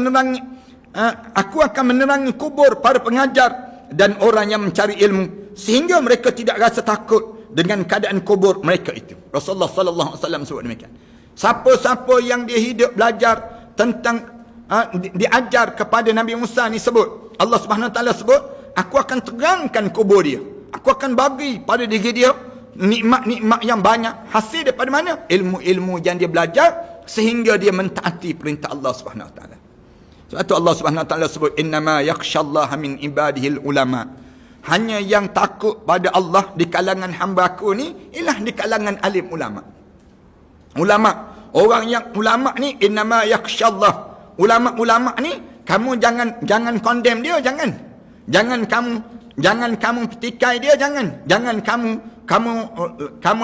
menerangi kubur para pengajar dan orang yang mencari ilmu sehingga mereka tidak rasa takut dengan keadaan kubur mereka itu. Rasulullah sallallahu alaihi wasallam sebut demikian. Siapa-siapa yang dia hidup belajar tentang diajar kepada Nabi Musa ni sebut, Allah Subhanahu Wa Taala sebut, aku akan terangkan kubur dia. Aku akan bagi pada diri dia nikmat-nikmat yang banyak. Hasil daripada mana? Ilmu-ilmu yang dia belajar sehingga dia mentaati perintah Allah Subhanahu Wa Taala. Sebab itu Allah Subhanahu Wa Taala sebut, innama yakhshallaha min ibadihil ulama. Hanya yang takut pada Allah di kalangan hamba aku ni ialah di kalangan alim ulama. Orang yang ulama ni innama yakhshallah. Ulama-ulama ni kamu jangan condemn dia, jangan kamu petikai dia, jangan kamu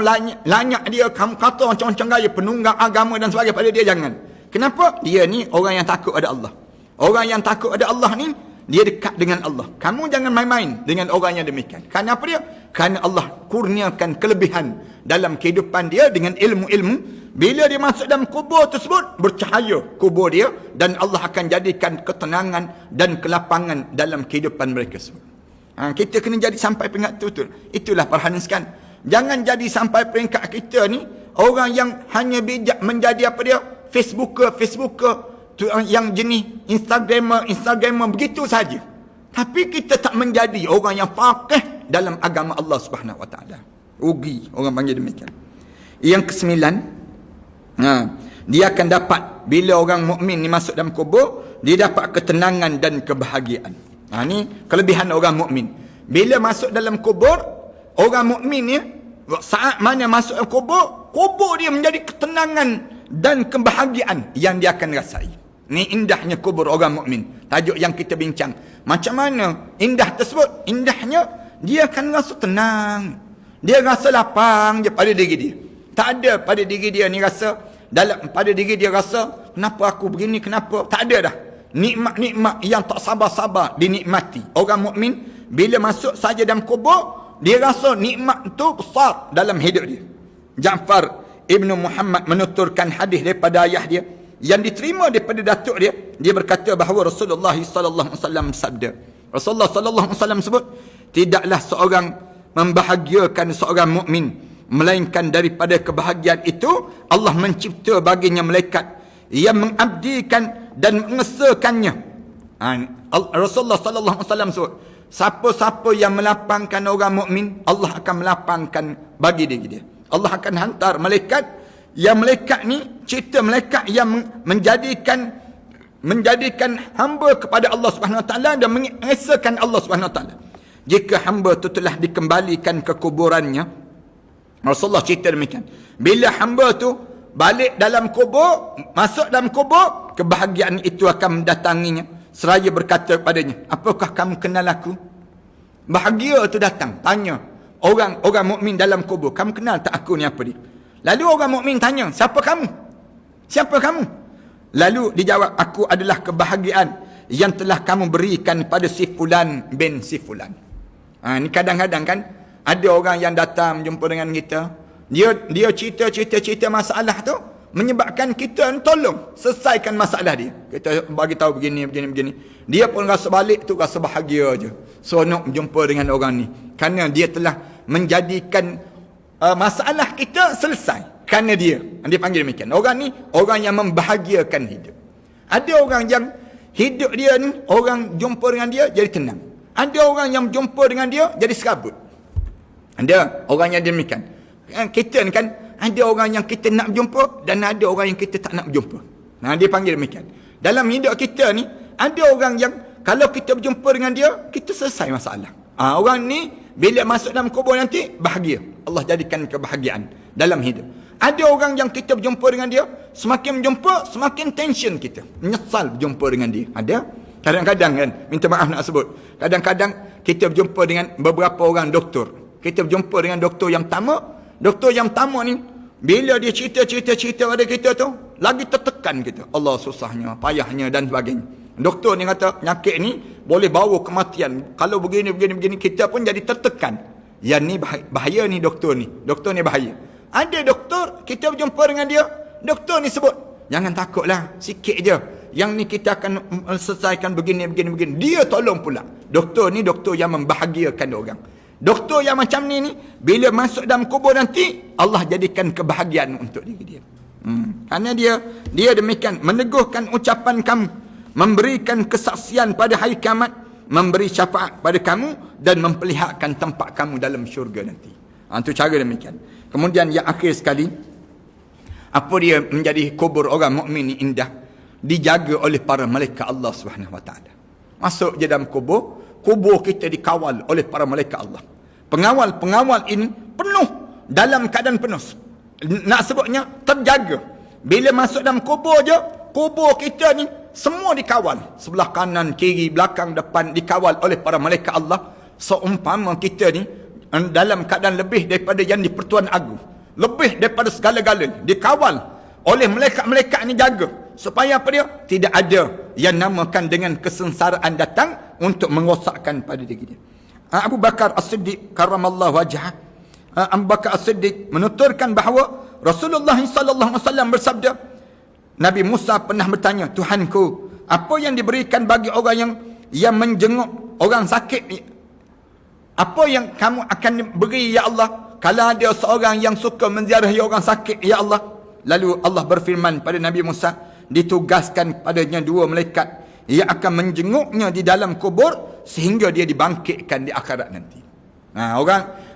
lanyak dia, kamu kata macam-macam gaya penunggang agama dan sebagainya pada dia, jangan. Kenapa? Dia ni orang yang takut pada Allah. Orang yang takut pada Allah ni dia dekat dengan Allah. Kamu jangan main-main dengan orang yang demikian. Kerana apa dia? Kerana Allah kurniakan kelebihan dalam kehidupan dia dengan ilmu-ilmu. Bila dia masuk dalam kubur tersebut, bercahaya kubur dia dan Allah akan jadikan ketenangan dan kelapangan dalam kehidupan mereka semua. Kita kena jadi sampai peringkat tu. Itulah perhaniskan. Jangan jadi sampai peringkat kita ni orang yang hanya bijak menjadi apa dia? Facebooker tu yang jenis Instagramer begitu saja. Tapi kita tak menjadi orang yang faqih dalam agama Allah Subhanahu Wa Taala. Rugi orang panggil demikian. Yang kesembilan, dia akan dapat bila orang mukmin ni masuk dalam kubur, dia dapat ketenangan dan kebahagiaan. Ni kelebihan orang mukmin. Bila masuk dalam kubur, orang mukmin ni saat mana masuk dalam kubur dia menjadi ketenangan dan kebahagiaan yang dia akan rasai. Ni indahnya kubur orang mukmin. Tajuk yang kita bincang. Macam mana indah tersebut? Indahnya dia akan rasa tenang. Dia rasa lapang je pada diri dia. Tak ada pada diri dia ni rasa pada diri dia rasa kenapa aku begini, kenapa? Tak ada dah. Nikmat-nikmat yang tak sabar-sabar dinikmati. Orang mukmin bila masuk saja dalam kubur, dia rasa nikmat itu besar dalam hidup dia. Ja'far Ibn Muhammad menuturkan hadis daripada ayah dia yang diterima daripada datuk dia. Dia berkata bahawa Rasulullah sallallahu alaihi wasallam sabda. Rasulullah sallallahu alaihi wasallam sebut, tidaklah seorang membahagiakan seorang mukmin melainkan daripada kebahagiaan itu Allah mencipta baginya malaikat yang mengabdikan dan mengesakannya. Rasulullah sallallahu alaihi wasallam sebut, siapa-siapa yang melapangkan orang mukmin, Allah akan melapangkan bagi dia. Allah akan hantar malaikat ni cerita malaikat yang menjadikan hamba kepada Allah Subhanahu Wa Taala dan mengesakan Allah Subhanahu Wa Taala. Jika hamba itu telah dikembalikan ke kuburannya, Rasulullah cerita demikian. Bila hamba tu balik dalam kubur, masuk dalam kubur, kebahagiaan itu akan mendatanginya seraya berkata kepadanya, apakah kamu kenal aku? Bahagia itu datang, tanya orang mukmin dalam kubur, kamu kenal tak aku ni apa dia? Lalu orang mukmin tanya, siapa kamu? Siapa kamu? Lalu dijawab, aku adalah kebahagiaan yang telah kamu berikan pada si fulan bin si fulan. Ni kadang-kadang kan ada orang yang datang jumpa dengan kita, dia cerita masalah tu menyebabkan kita tolong selesaikan masalah dia. Kita bagi tahu begini. Dia pun rasa balik tu rasa bahagia je. Seronok jumpa dengan orang ni. Kerana dia telah menjadikan masalah kita selesai. Kerana dia panggil demikian. Orang ni orang yang membahagiakan hidup. Ada orang yang hidup dia ni, orang jumpa dengan dia jadi tenang. Ada orang yang jumpa dengan dia jadi serabut. Ada orang yang demikian. Kita ni kan ada orang yang kita nak berjumpa dan ada orang yang kita tak nak berjumpa. Dia panggil demikian. Dalam hidup kita ni ada orang yang kalau kita berjumpa dengan dia, kita selesai masalah. Orang ni bila masuk dalam kubur nanti bahagia. Allah jadikan kebahagiaan dalam hidup. Ada orang yang kita berjumpa dengan dia, semakin berjumpa semakin tension kita. Menyesal berjumpa dengan dia. Ada kadang-kadang kan, minta maaf nak sebut. Kadang-kadang kita berjumpa dengan beberapa orang doktor. Kita berjumpa dengan doktor yang pertama. Doktor yang pertama ni, bila dia cerita pada kita tu, lagi tertekan kita. Allah susahnya, payahnya dan sebagainya. Doktor ni kata, penyakit ni boleh bawa kematian. Kalau begini, kita pun jadi tertekan. Yang ni bahaya ni doktor ni. Doktor ni bahaya. Ada doktor, kita berjumpa dengan dia, doktor ni sebut, jangan takutlah, sikit je. Yang ni kita akan selesaikan begini. Dia tolong pula. Doktor ni doktor yang membahagiakan orang. Doktor yang macam ni bila masuk dalam kubur nanti, Allah jadikan kebahagiaan untuk diri dia. Kerana dia demikian meneguhkan ucapan kamu, memberikan kesaksian pada hari kiamat, memberi syafaat pada kamu dan memperlihatkan tempat kamu dalam syurga nanti. Itu cara demikian. Kemudian yang akhir sekali, apa dia menjadi kubur orang mukmin ni indah, dijaga oleh para malaikat Allah Subhanahu Wa Taala. Masuk je dalam kubur kita dikawal oleh para malaikat Allah. Pengawal ini penuh, dalam keadaan penuh. Nak sebutnya terjaga. Bila masuk dalam kubur je, kubur kita ni semua dikawal. Sebelah kanan, kiri, belakang, depan dikawal oleh para malaikat Allah. Seumpama kita ni dalam keadaan lebih daripada yang di Pertuan Agung. Lebih daripada segala-galanya. Dikawal oleh malaikat-malaikat ni jaga. Supaya apa dia? Tidak ada yang namakan dengan kesengsaraan datang untuk merosakkan pada diri dia. Abu Bakar As-Siddiq karramallahu wajhah, Abu Bakar As-Siddiq menuturkan bahawa Rasulullah sallallahu alaihi wasallam bersabda, Nabi Musa pernah bertanya, Tuhanku, apa yang diberikan bagi orang yang menjenguk orang sakit Apa yang kamu akan beri ya Allah kalau ada seorang yang suka menziarahi orang sakit ya Allah? Lalu Allah berfirman pada Nabi Musa, ditugaskan padanya 2 malaikat yang akan menjenguknya di dalam kubur sehingga dia dibangkitkan di akhirat nanti.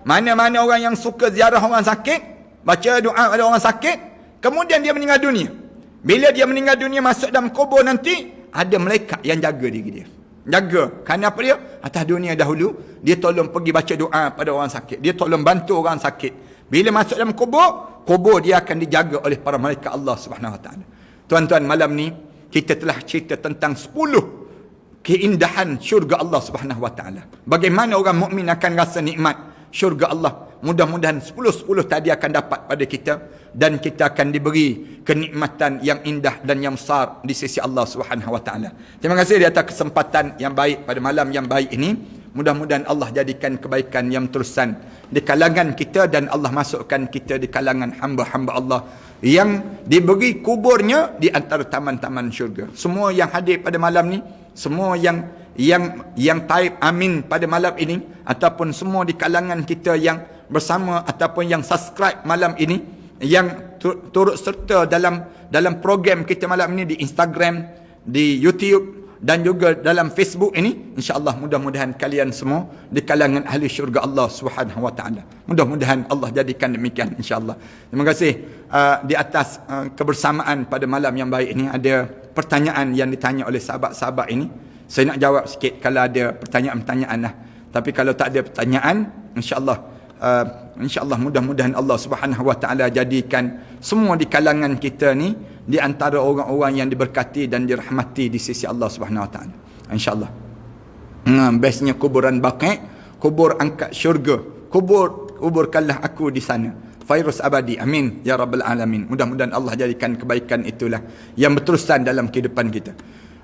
Mana-mana orang yang suka ziarah orang sakit, baca doa pada orang sakit, kemudian dia meninggal dunia. Bila dia meninggal dunia masuk dalam kubur nanti, ada malaikat yang jaga diri dia. Jaga. Kerana apa dia? Atas dunia dahulu, dia tolong pergi baca doa pada orang sakit. Dia tolong bantu orang sakit. Bila masuk dalam kubur dia akan dijaga oleh para malaikat Allah Subhanahu Wa Taala. Tuan-tuan, malam ni kita telah cerita tentang 10 keindahan syurga Allah Subhanahu Wa Taala. Bagaimana orang mukmin akan rasa nikmat syurga Allah. Mudah-mudahan 10-10 tadi akan dapat pada kita, dan kita akan diberi kenikmatan yang indah dan yang besar di sisi Allah Subhanahu Wa Taala. Terima kasih di atas kesempatan yang baik pada malam yang baik ini. Mudah-mudahan Allah jadikan kebaikan yang terusan di kalangan kita, dan Allah masukkan kita di kalangan hamba-hamba Allah yang diberi kuburnya di antara taman-taman syurga. Semua yang hadir pada malam ni, semua yang taib amin pada malam ini, ataupun semua di kalangan kita yang bersama ataupun yang subscribe malam ini, yang turut serta dalam program kita malam ini di Instagram, di YouTube dan juga dalam Facebook ini, insya-Allah mudah-mudahan kalian semua di kalangan ahli syurga Allah Subhanahu Wa Taala. Mudah-mudahan Allah jadikan demikian, insya-Allah. Terima kasih. Di atas kebersamaan pada malam yang baik ini, ada pertanyaan yang ditanya oleh sahabat-sahabat ini. Saya nak jawab sikit kalau ada pertanyaan-pertanyaan lah. Tapi kalau tak ada pertanyaan, insya-Allah mudah-mudahan Allah Subhanahu Wa Taala jadikan semua di kalangan kita ni di antara orang-orang yang diberkati dan dirahmati di sisi Allah Subhanahu Wa Taala. Insya-Allah. Bestnya kuburan Baqi', kubur angkat syurga. Kuburkanlah aku di sana. Fairuz abadi. Amin ya rabbal alamin. Mudah-mudahan Allah jadikan kebaikan itulah yang berterusan dalam kehidupan kita.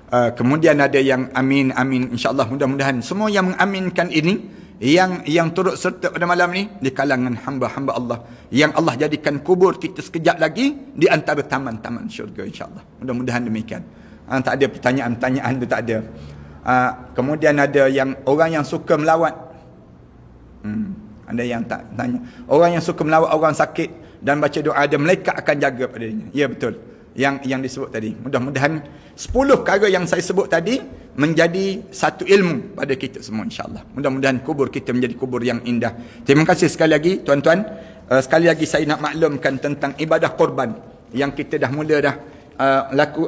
Kemudian ada yang amin insya-Allah. Mudah-mudahan semua yang mengaminkan ini, yang turut serta pada malam ni di kalangan hamba-hamba Allah, yang Allah jadikan kubur kita sekejap lagi di antara taman-taman syurga, insya-Allah. Mudah-mudahan demikian. Tak ada pertanyaan-pertanyaan tu, tak ada. Kemudian ada yang orang yang suka melawat. Ada yang tak tanya. Orang yang suka melawat orang sakit dan baca doa, ada malaikat akan jaga padanya. Ya, betul. Yang disebut tadi. Mudah-mudahan 10 perkara yang saya sebut tadi menjadi satu ilmu pada kita semua, insya-Allah. Mudah-mudahan kubur kita menjadi kubur yang indah. Terima kasih sekali lagi tuan-tuan. Sekali lagi saya nak maklumkan tentang ibadah korban yang kita dah mula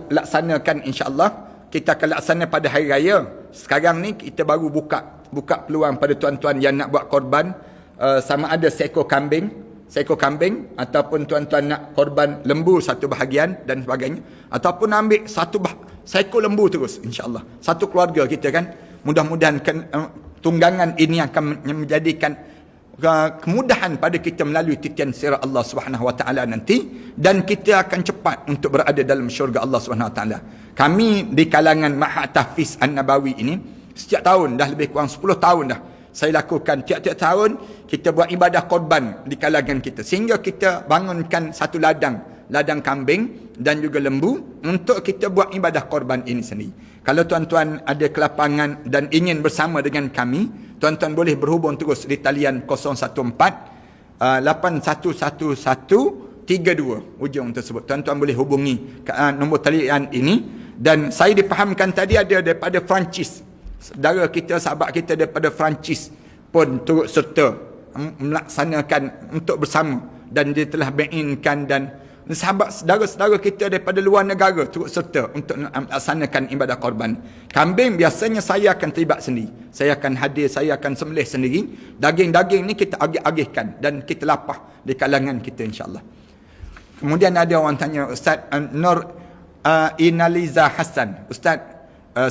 laksanakan, insya-Allah. Kita akan laksana pada hari raya. Sekarang ni kita baru buka peluang pada tuan-tuan yang nak buat korban, sama ada seekor kambing ataupun tuan-tuan nak korban lembu satu bahagian dan sebagainya, ataupun ambil seekor lembu terus, insya-Allah. Satu keluarga kita kan. Mudah-mudahan tunggangan ini akan menjadikan kemudahan pada kita melalui titian sirah Allah Subhanahu Wa Taala nanti, dan kita akan cepat untuk berada dalam syurga Allah Subhanahu Wa Taala. Kami di kalangan Ma'had Tahfiz An-Nabawi ini setiap tahun, dah lebih kurang 10 tahun dah saya lakukan, tiap-tiap tahun kita buat ibadah korban di kalangan kita, sehingga kita bangunkan satu ladang kambing dan juga lembu untuk kita buat ibadah korban ini sendiri. Kalau tuan-tuan ada kelapangan dan ingin bersama dengan kami, tuan-tuan boleh berhubung terus di talian 014 811132 ujung tersebut. Tuan-tuan boleh hubungi nombor talian ini. Dan saya dipahamkan tadi ada daripada Perancis. Saudara kita, sahabat kita daripada Perancis pun turut serta melaksanakan untuk bersama, dan dia telah beinkan, dan saudara-saudara kita daripada luar negara turut serta untuk melaksanakan ibadah korban. Kambing biasanya saya akan terlibat sendiri. Saya akan hadir, saya akan sembelih sendiri. Daging-daging ni kita agih-agihkan dan kita lapah di kalangan kita, insya-Allah. Kemudian ada orang tanya, Ustaz Nur Inaliza Hassan, Ustaz,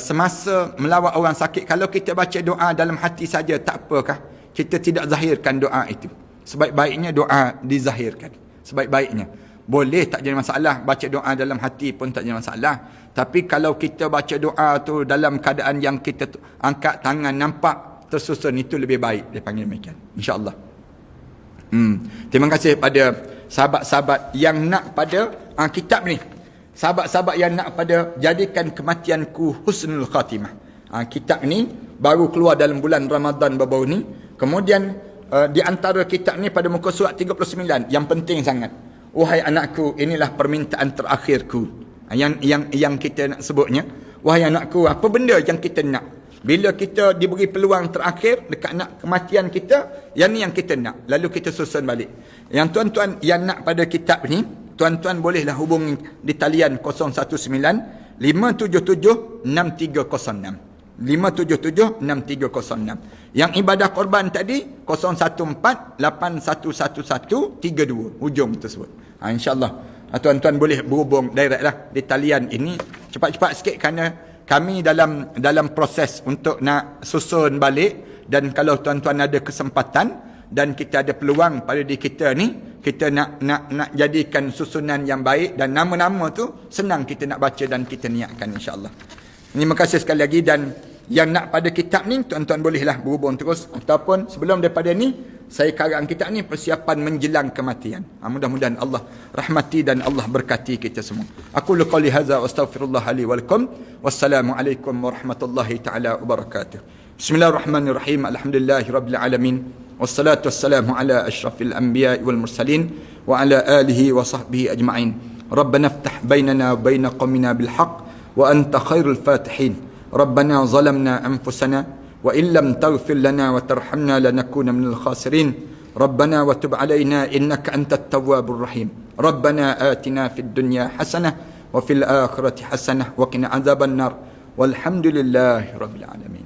semasa melawat orang sakit, kalau kita baca doa dalam hati saja, tak apakah kita tidak zahirkan doa itu? Sebaik-baiknya doa dizahirkan. Sebaik-baiknya. Boleh, tak jadi masalah. Baca doa dalam hati pun tak jadi masalah. Tapi kalau kita baca doa tu dalam keadaan yang kita angkat tangan nampak tersusun, itu lebih baik. Dia panggil demikian, insya-Allah. Terima kasih pada sahabat-sahabat yang nak pada kitab ni. Sahabat-sahabat yang nak pada jadikan kematianku husnul khatimah. Kitab ni baru keluar dalam bulan Ramadan baru ni. Kemudian di antara kitab ni pada muka surat 39 yang penting sangat. Wahai anakku, inilah permintaan terakhirku. Yang kita nak sebutnya, wahai anakku, apa benda yang kita nak? Bila kita diberi peluang terakhir dekat nak kematian kita, yang ni yang kita nak. Lalu kita susun balik. Yang tuan-tuan yang nak pada kitab ni, tuan-tuan bolehlah hubungi di talian 019 577 6306. 577-6306. Yang ibadah korban tadi 014-8111-32 hujung tersebut. InsyaAllah tuan-tuan boleh berhubung direct lah di talian ini. Cepat-cepat sikit kerana kami dalam proses untuk nak susun balik. Dan kalau tuan-tuan ada kesempatan dan kita ada peluang pada diri kita ni, kita nak jadikan susunan yang baik, dan nama-nama tu senang kita nak baca dan kita niatkan insyaAllah. Terima kasih sekali lagi. Dan yang nak pada kitab ni, tuan-tuan bolehlah berhubung terus. Ataupun sebelum daripada ni, saya karang kitab ni persiapan menjelang kematian. Mudah-mudahan Allah rahmati dan Allah berkati kita semua. Aku qouli hadza wa astaghfirullah li wa lakum. Wassalamualaikum warahmatullahi taala wabarakatuh. Bismillahirrahmanirrahim. Alhamdulillahirabbil alamin. Wassalatu wassalamu ala asyrafil anbiya'i wal mursalin wa ala alihi wa sahbihi ajma'in. Rabbana iftah bainana wa bain qaumina bil haqq wa anta khairul fatihin. ربنا ظلمنا أنفسنا وإن لم تغفر لنا وترحمنا لنكون من الخاسرين ربنا وتب علينا إنك أنت التواب الرحيم ربنا آتنا في الدنيا حسنة وفي الآخرة حسنة وقنا عذاب النار والحمد لله رب العالمين.